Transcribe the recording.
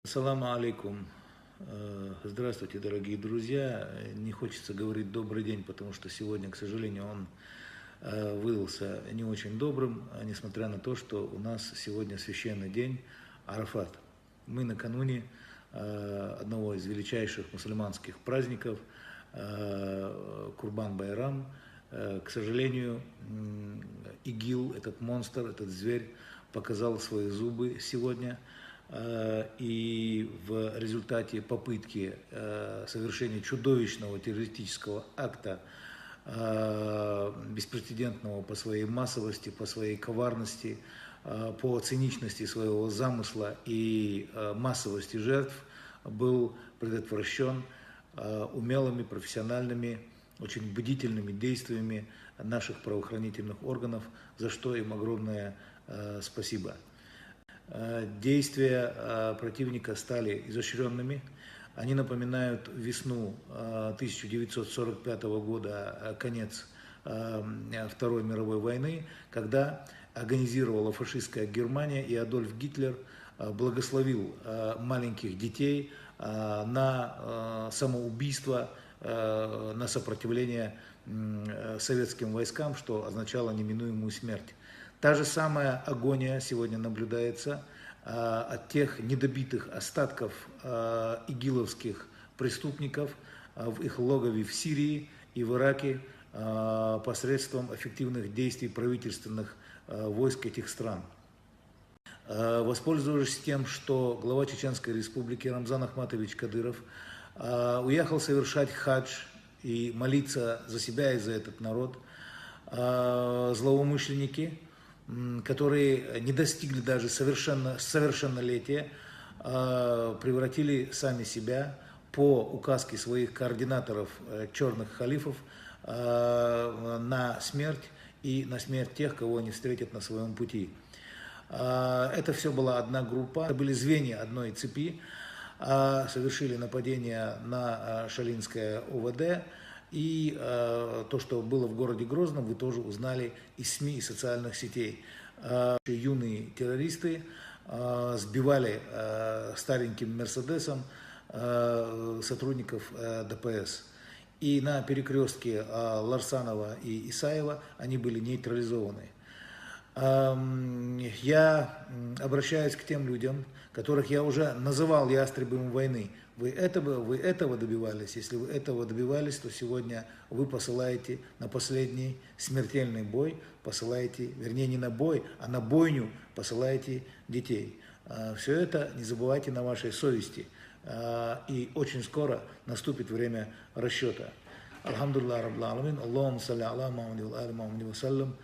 Ассаламу алейкум. Здравствуйте, дорогие друзья. Не хочется говорить добрый день, потому что сегодня, к сожалению, он выдался не очень добрым, несмотря на то, что у нас сегодня священный день Арафат. Мы накануне одного из величайших мусульманских праздников Курбан-Байрам. К сожалению, ИГИЛ, этот монстр, этот зверь, показал свои зубы сегодня. И в результате попытки совершения чудовищного террористического акта, беспрецедентного по своей массовости, по своей коварности, по циничности своего замысла и массовости жертв, был предотвращен умелыми, профессиональными, очень бдительными действиями наших правоохранительных органов, за что им огромное спасибо. Действия противника стали изощренными. Они напоминают весну 1945 года, конец Второй мировой войны, когда организировала фашистская Германия, и Адольф Гитлер благословил маленьких детей на самоубийство, на сопротивление советским войскам, что означало неминуемую смерть. Та же самая агония сегодня наблюдается от тех недобитых остатков игиловских преступников в их логове в Сирии и в Ираке посредством эффективных действий правительственных войск этих стран. Воспользовавшись тем, что глава Чеченской республики Рамзан Ахматович Кадыров уехал совершать хадж и молиться за себя и за этот народ, злоумышленники, которые не достигли даже совершеннолетия, превратили сами себя по указке своих координаторов, черных халифов, на смерть и на смерть тех, кого они встретят на своем пути. Это все была одна группа, это были звенья одной цепи, совершили нападение на Шалинское ОВД. И то, что было в городе Грозном, вы тоже узнали из СМИ и социальных сетей. Юные террористы сбивали стареньким Мерседесом сотрудников ДПС. И на перекрестке Ларсанова и Исаева они были нейтрализованы. Я обращаюсь к тем людям, которых я уже называл ястребами войны. Вы этого добивались. Если вы этого добивались, то сегодня вы посылаете на последний смертельный бой, вернее не на бой, а на бойню посылаете детей. Все это не забывайте на вашей совести. И очень скоро наступит время расчета. Алхамдулилlah Раббил Аламин. Аллахумма салли аля Мухаммадин ва али Мухаммадин ва саллям.